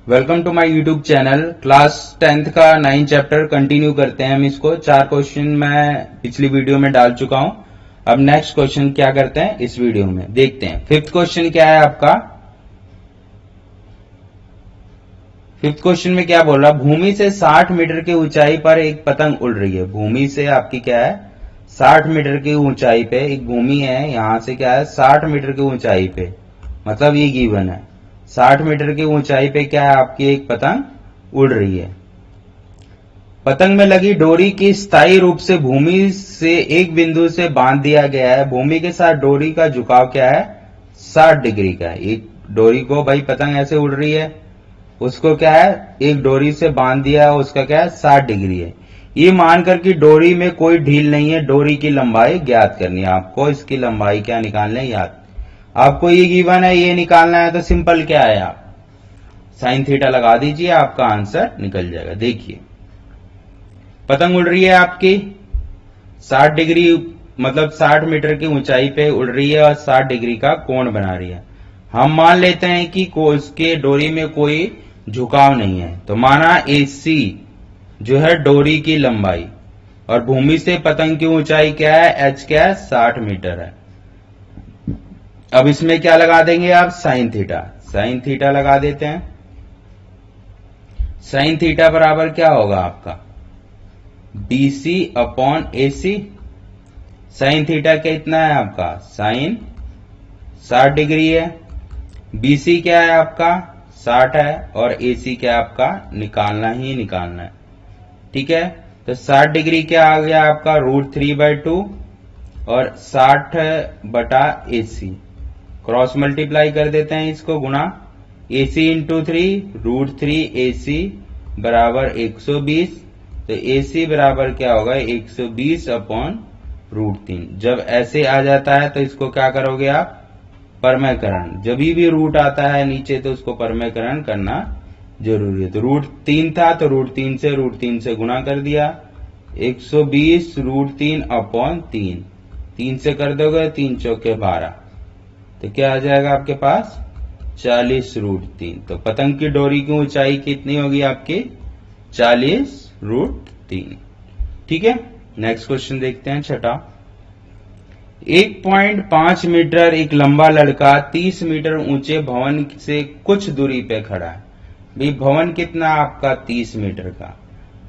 Welcome to my YouTube channel. Class 10th का 9 chapter continue करते हैं हम इसको। 4 क्वेश्चन मैं पिछली वीडियो में डाल चुका हूं। अब नेक्स्ट क्वेश्चन क्या करते हैं इस वीडियो में देखते हैं। फिफ्थ क्वेश्चन क्या है आपका। फिफ्थ क्वेश्चन में क्या बोल रहा, भूमि से 60 मीटर की ऊंचाई पर एक पतंग उड़ रही है। भूमि से आपकी क्या है 60 मीटर की ऊंचाई पे एक भूमि है, यहां से क्या है 60 मीटर की ऊंचाई पे, मतलब ये गिवन है 60 मीटर की ऊंचाई पे क्या है आपकी एक पतंग उड़ रही है। पतंग में लगी डोरी की स्थायी रूप से भूमि से एक बिंदु से बांध दिया गया है। भूमि के साथ डोरी का झुकाव क्या है 60 डिग्री का है। एक डोरी को भाई पतंग ऐसे उड़ रही है, उसको क्या है एक डोरी से बांध दिया है, उसका क्या है 60 डिग्री है। ये मानकर कि डोरी में कोई ढील नहीं है, डोरी की लंबाई ज्ञात करनी है आपको। इसकी लंबाई क्या निकालना है याद, आपको ये गिवन है ये निकालना है। तो सिंपल क्या है, आप साइन थीटा लगा दीजिए, आपका आंसर निकल जाएगा। देखिए पतंग उड़ रही है आपकी 60 डिग्री, मतलब 60 मीटर की ऊंचाई पे उड़ रही है और 60 डिग्री का कोण बना रही है। हम मान लेते हैं कि इसके डोरी में कोई झुकाव नहीं है, तो माना AC जो है डोरी की लंबाई और भूमि से पतंग की ऊंचाई क्या है h क्या है 60 मीटर है। अब इसमें क्या लगा देंगे आप साइन थीटा, साइन थीटा लगा देते हैं। साइन थीटा बराबर क्या होगा आपका BC upon AC। Sine theta कितना है आपका साइन 60 डिग्री है, BC क्या है आपका 60 है और AC क्या आपका निकालना ही निकालना है। ठीक है, तो 60 डिग्री क्या आ गया आपका √3/2 और 60/AC क्रॉस मल्टीप्लाई कर देते हैं इसको, गुणा AC इंटू 3 √3AC बराबर 120। तो AC बराबर क्या होगा 120 अपॉन √3। जब ऐसे आ जाता है तो इसको क्या करोगे आप परमेयकरण। जब भी रूट आता है नीचे तो उसको परमेयकरण करना जरूरी है। तो √3 था तो √3 से गुणा कर दिया, 120 √3 अपॉन 3, 3 से कर दोगे 3 चौके 12, तो क्या आ जाएगा आपके पास 40 √3। तो पतंग की डोरी की ऊंचाई कितनी होगी आपकी 40 √3। ठीक है, नेक्स्ट क्वेश्चन देखते हैं छठा। 1.5 मीटर एक लंबा लड़का 30 मीटर ऊंचे भवन से कुछ दूरी पे खड़ा है। भाई भवन कितना आपका 30 मीटर का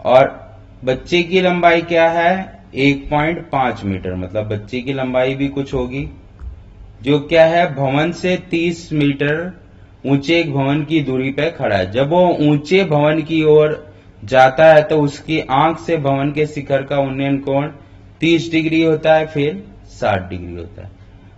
और बच्चे की लंबाई क्या है 1.5 मीटर, मतलब बच्चे की लंबाई भी कुछ होगी, जो क्या है भवन से 30 मीटर ऊंचे एक भवन की दूरी पे खड़ा है। जब वो ऊंचे भवन की ओर जाता है तो उसकी आंख से भवन के शिखर का उन्नयन कोण 30 डिग्री होता है, फिर 60 डिग्री होता है।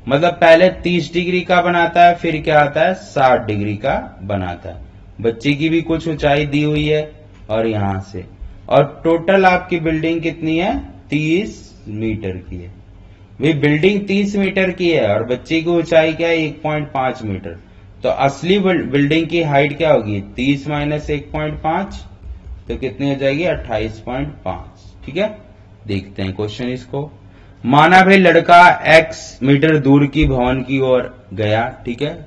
मतलब पहले 30 डिग्री का बनाता है, फिर क्या आता है 60 डिग्री का बनाता है। बच्चे की भी कुछ ऊंचाई दी हुई है और यहां से, और टोटल आपकी बिल्डिंग कितनी है 30 मीटर की है। भाई बिल्डिंग 30 मीटर की है और बच्चे की ऊंचाई क्या है 1.5 मीटर, तो असली बिल्डिंग की हाइट क्या होगी 30 माइनस 1.5, तो कितनी हो जाएगी 28.5। ठीक है, देखते हैं क्वेश्चन इसको। माना भाई लड़का x मीटर दूर की भवन की ओर गया। ठीक है,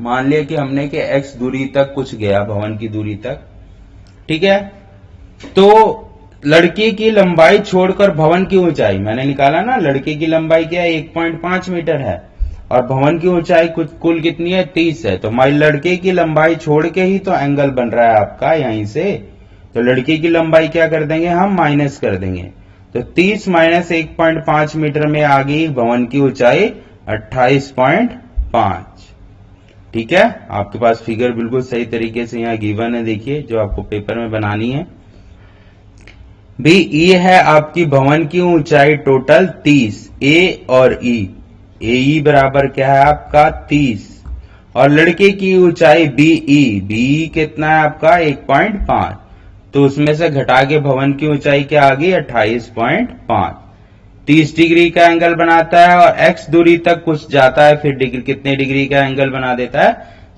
मान लिया कि हमने कि x दूरी तक कुछ गया भवन की दूरी तक। ठीक है, तो लड़के की लंबाई छोड़कर भवन की ऊंचाई मैंने निकाला ना, लड़के की लंबाई क्या है 1.5 मीटर है और भवन की ऊंचाई कुल कितनी है 30 है। तो हमारी लड़के की लंबाई छोड़ के ही तो एंगल बन रहा है आपका यहीं से, तो लड़के की लंबाई क्या कर देंगे हम माइनस कर देंगे। तो 30 माइनस 1.5 मीटर में आ गई भवन की ऊंचाई 28.5। ठीक है, आपके पास फिगर बिल्कुल सही तरीके से यहाँ गिवन है, देखिए जो आपको पेपर में बनानी है। भी ये है आपकी भवन की ऊंचाई टोटल 30, ए और ए बराबर क्या है आपका 30, और लड़के की ऊंचाई बीई कितना है आपका 1.5, तो उसमें से घटा के भवन की ऊंचाई क्या आ गई 28.5। 30 डिग्री का एंगल बनाता है और x दूरी तक कुछ जाता है, फिर कितने डिग्री का एंगल बना देता है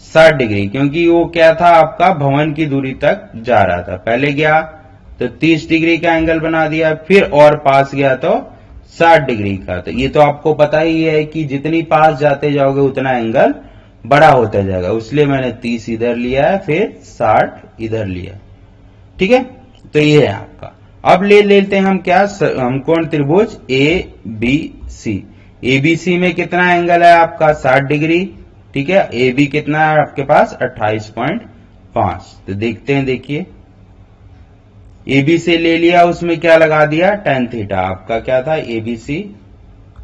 60 डिग्री, क्योंकि वो क्या था आपका भवन की दूरी तक जा रहा था। पहले गया तो 30 डिग्री का एंगल बना दिया, फिर और पास गया तो 60 डिग्री का। तो ये तो आपको पता ही है कि जितनी पास जाते जाओगे उतना एंगल बड़ा होता जाएगा, इसलिए मैंने 30 इधर लिया है, फिर 60 इधर लिया। ठीक है, तो ये है आपका। अब ले लेते हैं हम क्या, समकोण त्रिभुज ए बी सी। ए बी सी में कितना एंगल है आपका, 60 डिग्री। ठीक है, ए बी कितना है आपके पास, 28.5। तो देखते हैं, देखिए ए बी से ले लिया, उसमें क्या लगा दिया, tan थीटा। आपका क्या था, ए बी सी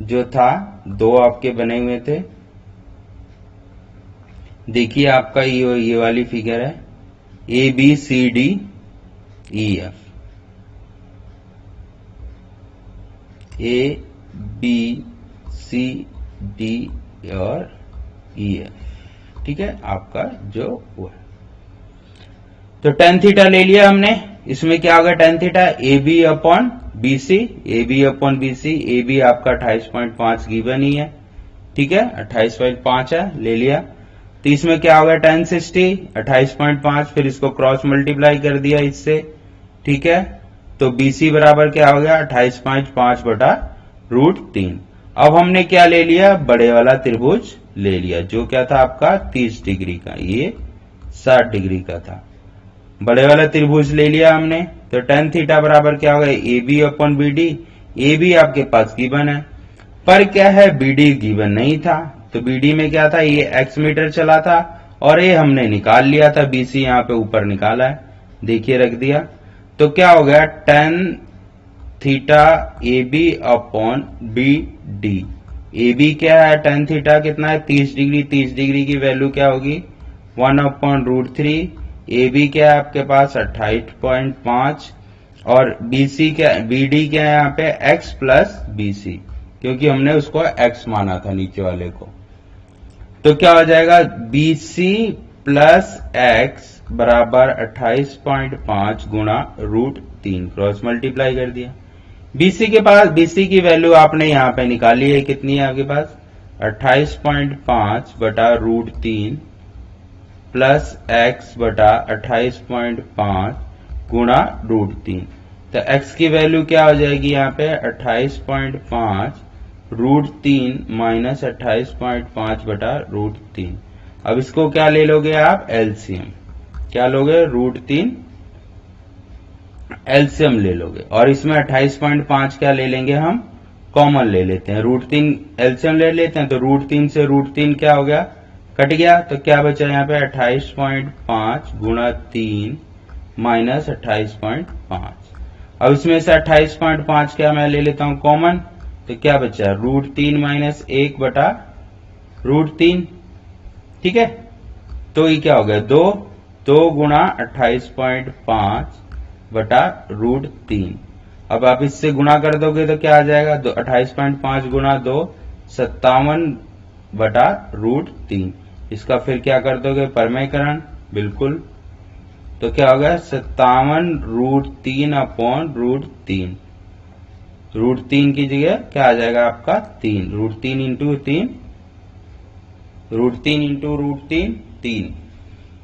जो था, दो आपके बने हुए थे। देखिए आपका ये वाली फिगर है, A B C D E F, A B C D और ई एफ। ठीक है, आपका जो हुआ, तो tan थीटा ले लिया हमने। इसमें क्या होगा, tan theta A B upon B C, A B upon B C. A B आपका 28.5 गिवन ही है। ठीक है, 28.5 है, ले लिया। तो इसमें क्या होगा, tan 60 28.5, फिर इसको क्रॉस मल्टीप्लाई कर दिया इससे। ठीक है, तो BC बराबर क्या हो गया, 28.5 बटा √3। अब हमने क्या ले लिया, बड़े वाला त्रिभुज ले लिया, जो क्या था आपका 30 डिग्री का, ये 60 डिग्री का था। बड़े वाला त्रिभुज ले लिया हमने, तो tan थीटा बराबर क्या होगा, A B upon B D. A B आपके पास गिवन है, पर क्या है, बी डी गिवन नहीं था। तो बी डी में क्या था, ये x मीटर चला था, और ये हमने निकाल लिया था, BC यहाँ पे ऊपर निकाला है, देखिए रख दिया। तो क्या हो गया, tan theta A B upon B D. A B क्या है, tan थीटा कितना है, 30 डिग्री। 30 डिग्री की वैल्यू क्या होगी, 1/√3। ए बी क्या है आपके पास, 28.5, और BC क्या, BD क्या है यहाँ पे, x प्लस BC, क्योंकि हमने उसको x माना था नीचे वाले को। तो क्या हो जाएगा, BC प्लस x बराबर 28.5 गुणा √3, क्रॉस मल्टीप्लाई कर दिया। BC के पास, BC की वैल्यू आपने यहां पे निकाली है, कितनी है आपके पास, 28.5 बटा √3 प्लस x बटा 28.5 गुणा √3। तो x की वैल्यू क्या हो जाएगी यहाँ पे, 28.5 √3 माइनस 28.5 बटा √3। अब इसको क्या ले लोगे आप, एलसीएम। क्या लोगे, √3 एलसीएम ले लोगे, और इसमें 28.5 क्या ले लेंगे हम, कॉमन ले लेते हैं। √3 एलसीएम ले लेते हैं, तो √3 से √3 क्या हो गया, कट गया। तो क्या बचा यहाँ पे, 28.5 गुणा 3 माइनस 28.5। अब इसमें से 28.5 क्या मैं ले लेता हूं कॉमन, तो क्या बचा, √3 माइनस 1 बटा √3। ठीक है, तो ये क्या हो गया, 2 गुणा 28.5 बटा √3। अब आप इससे गुणा कर दोगे तो क्या आ जाएगा, 28.5 गुणा 2 57 बटा √3। इसका फिर क्या कर दोगे, परमेयकरण, बिल्कुल। तो क्या होगा, 57 √3 अपॉन √3। √3 की जगह क्या आ जाएगा आपका 3, √3 इंटू 3, √3 इंटू √3 3।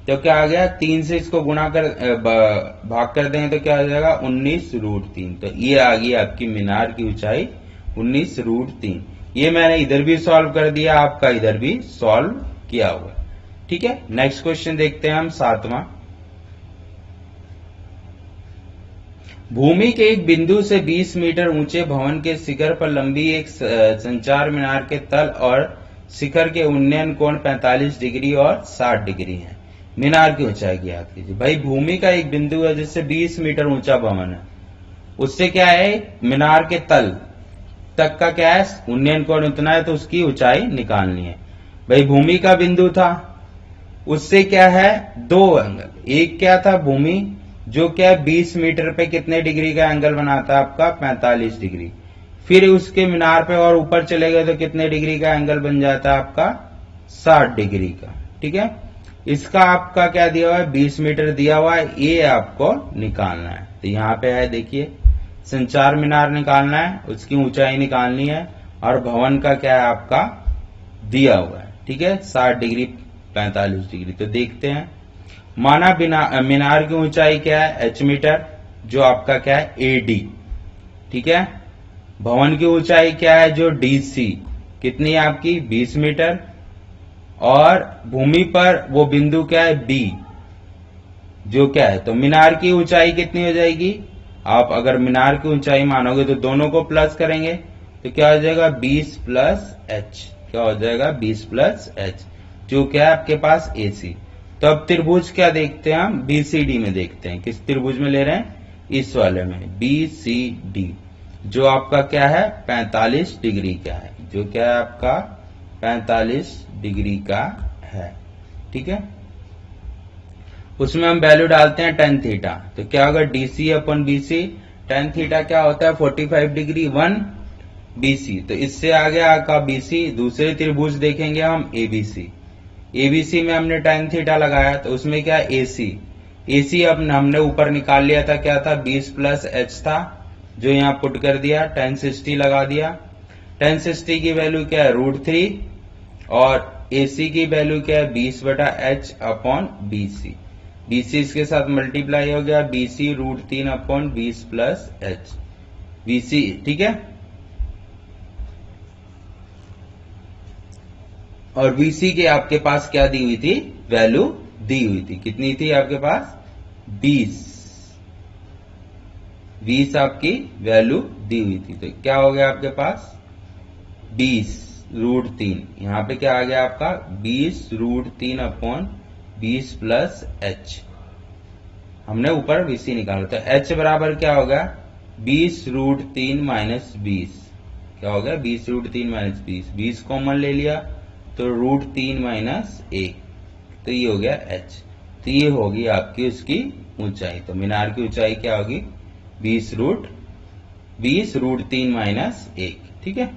तो क्या आ गया, 3 से इसको गुणा कर भाग कर देंगे तो क्या आ जाएगा, 19 √3। तो ये आ गई आपकी मीनार की ऊंचाई 19 √3। ये मैंने इधर भी सॉल्व कर दिया, आपका इधर भी सॉल्व किया हुआ। ठीक है, नेक्स्ट क्वेश्चन देखते हैं हम, 7वां। भूमि के एक बिंदु से 20 मीटर ऊंचे भवन के शिखर पर लंबी एक संचार मीनार के तल और शिखर के उन्नयन कोण 45 डिग्री और 60 डिग्री है। मीनार की ऊंचाई ज्ञात कीजिए। भाई भूमि का एक बिंदु है जिससे 20 मीटर ऊंचा भवन है, उससे क्या है, मीनार के तल तक का क्या है, उन्नयन कोण उतना है, तो उसकी ऊंचाई निकालनी है। भाई भूमि का बिंदु था, उससे क्या है, दो एंगल। एक क्या था, भूमि जो क्या है 20 मीटर पे कितने डिग्री का एंगल बनाता है आपका, 45 डिग्री। फिर उसके मीनार पे और ऊपर चले गए तो कितने डिग्री का एंगल बन जाता है आपका, 60 डिग्री का। ठीक है, इसका आपका क्या दिया हुआ है, 20 मीटर दिया हुआ है, ये आपको निकालना है। तो यहाँ पे है, देखिए संचार मीनार निकालना है, उसकी ऊंचाई निकालनी है, और भवन का क्या है आपका दिया हुआ है। ठीक है, 60 डिग्री 45 डिग्री। तो देखते हैं, माना मीनार की ऊंचाई क्या है, h मीटर, जो आपका क्या है AD। ठीक है, भवन की ऊंचाई क्या है, जो DC, कितनी है आपकी 20 मीटर, और भूमि पर वो बिंदु क्या है बी, जो क्या है, तो मीनार की ऊंचाई कितनी हो जाएगी, आप अगर मीनार की ऊंचाई मानोगे तो दोनों को प्लस करेंगे तो क्या हो जाएगा 20 प्लस एच, क्या हो जाएगा 20 प्लस एच, जो क्या है आपके पास AC। तो अब त्रिभुज क्या देखते हैं हम, BCD में देखते हैं, किस त्रिभुज में ले रहे हैं, इस वाले में BCD, जो आपका क्या है 45 डिग्री का है, जो क्या है आपका 45 डिग्री का है, ठीक है। उसमें हम वैल्यू डालते हैं tan थीटा, तो क्या होगा DC अपन BC, tan थीटा क्या होता है 45 डिग्री 1 BC, तो इससे आगे आपका BC। दूसरे त्रिभुज देखेंगे हम ABC में हमने tan थीटा लगाया, तो उसमें क्या AC अब हमने ऊपर निकाल लिया था, क्या था 20 प्लस एच था, जो यहाँ पुट कर दिया, tan 60 लगा दिया। tan 60 की वैल्यू क्या है √3 और AC की वैल्यू क्या है 20 बटा एच अपॉन BC इसके साथ मल्टीप्लाई हो गया, BC √3 upon 20 plus H BC, ठीक है। और BC के आपके पास क्या दी हुई थी, वैल्यू दी हुई थी, कितनी थी आपके पास 20 आपकी वैल्यू दी हुई थी, तो क्या हो गया आपके पास 20 √3, यहां पे क्या आ गया आपका 20 √3 अपॉन 20 प्लस एच, हमने ऊपर BC निकाला, तो H बराबर क्या होगा 20 √3 माइनस 20, क्या हो गया 20 √3 माइनस 20 कॉमन ले लिया तो √3 माइनस 1, तो ये हो गया H, तो ये होगी आपकी उसकी ऊंचाई, तो मीनार की ऊंचाई क्या होगी 20 √3 माइनस 1, ठीक है।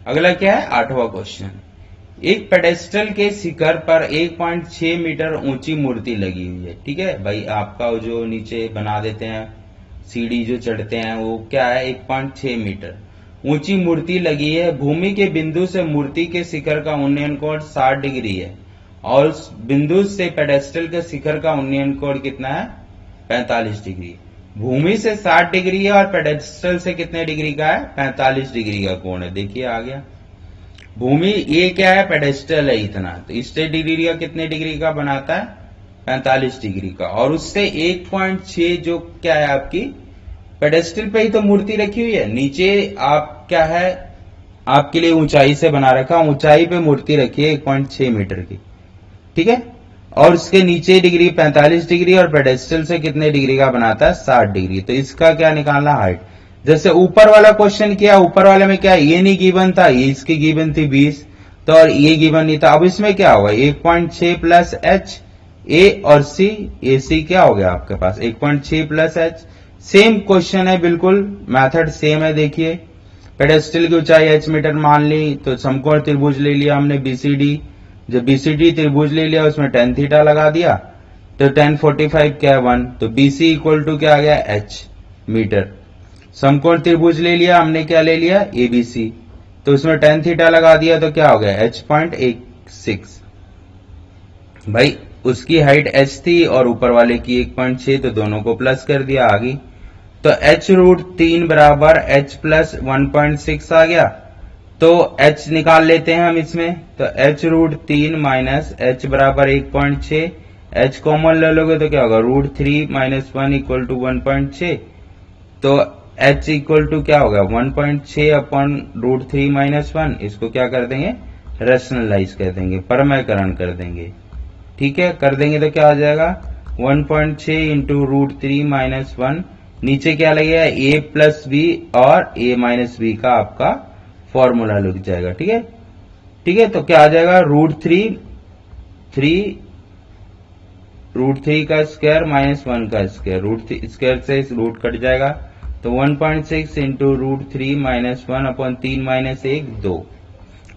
अगला क्या है 8वां क्वेश्चन, एक पेडेस्टल के शिखर पर 1.6 मीटर ऊंची मूर्ति लगी हुई है, ठीक है भाई, आपका जो नीचे बना देते हैं सीढ़ी जो चढ़ते हैं वो क्या है 1.6 मीटर ऊंची मूर्ति लगी है, भूमि के बिंदु से मूर्ति के शिखर का उन्नयन कोण 60 डिग्री है और उस बिंदु से पेडेस्टल के शिखर का उन्नयन कोण कितना है 45 डिग्री, भूमि से 60 डिग्री है और पेडेस्टल से कितने डिग्री का है 45 डिग्री का कोण है, देखिए आ गया, भूमि ये क्या है पेडेस्टल है इतना, तो इससे डिग्री का कितने डिग्री का बनाता है 45 डिग्री का, और उससे 1.6 जो क्या है आपकी पेडेस्टल पे ही तो मूर्ति रखी हुई है, नीचे आप क्या है आपके लिए ऊंचाई से बना रखा, ऊंचाई पे मूर्ति रखी है 1.6 मीटर की, ठीक है, और उसके नीचे डिग्री 45 डिग्री और पेडेस्टल से कितने डिग्री का बनाता है 60 डिग्री, तो इसका क्या निकालना हाइट, जैसे ऊपर वाला क्वेश्चन किया, ऊपर वाले में क्या ये नहीं गिवन था, ये इसकी गिवन थी 20, तो और ये गिवन नहीं था, अब इसमें क्या होगा 1.6 प्लस एच, ए और सी, ए सी क्या हो गया आपके पास 1.6 प्लस एच, सेम क्वेश्चन है बिल्कुल, मेथड सेम है, देखिए पेडेस्टल की ऊंचाई h मीटर मान ली, तो समकोण त्रिभुज ले लिया हमने BCD, जब BCD त्रिभुज ले लिया उसमें tan थीटा लगा दिया, तो tan 45 क्या है 1, तो BC इक्वल टू क्या आ गया h मीटर, समकोण त्रिभुज ले लिया हमने, क्या ले लिया ABC, तो उसमें tan थीटा लगा दिया तो क्या हो गया h.16, भाई उसकी हाइट h थी और ऊपर वाले की 1.6, तो दोनों को प्लस कर दिया आ गई, तो h√3 बराबर h प्लस 1.6 आ गया, तो h निकाल लेते हैं हम इसमें, तो h√3 माइनस h बराबर 1.6, h कॉमन ले लोगे तो क्या होगा √3 माइनस 1 इक्वल टू 1.6, तो h इक्वल टू क्या होगा 1.6 अपॉन √3 माइनस 1, इसको क्या कर देंगे रेशनलाइज कर देंगे, परमयकरण कर देंगे, ठीक है, कर देंगे तो क्या आ जाएगा 1.6 इंटू √3 माइनस 1, नीचे क्या लगेगा a प्लस बी और a माइनस बी का आपका फॉर्मूला लग जाएगा, ठीक है, ठीक है, तो क्या आ जाएगा √3 का स्क्वायर माइनस 1 का स्क्वायर, स्क्वायर से रूट कट जाएगा, तो 1.6 इंटू √3 माइनस 1 अपॉन 3 माइनस 1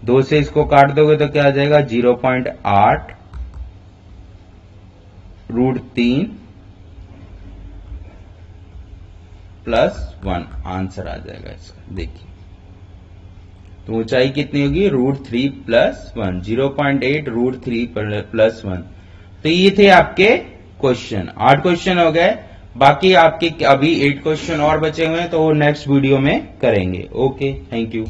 2 से इसको काट दोगे तो क्या आ जाएगा 0.8 √3 प्लस 1 आंसर आ जाएगा इसका, देखिए तो ऊंचाई कितनी होगी √3 प्लस 1, 0.8 √3 प्लस 1, तो ये थे आपके क्वेश्चन, 8 क्वेश्चन हो गए, बाकी आपके अभी 8 क्वेश्चन और बचे हुए हैं तो वो नेक्स्ट वीडियो में करेंगे। Okay, thank you.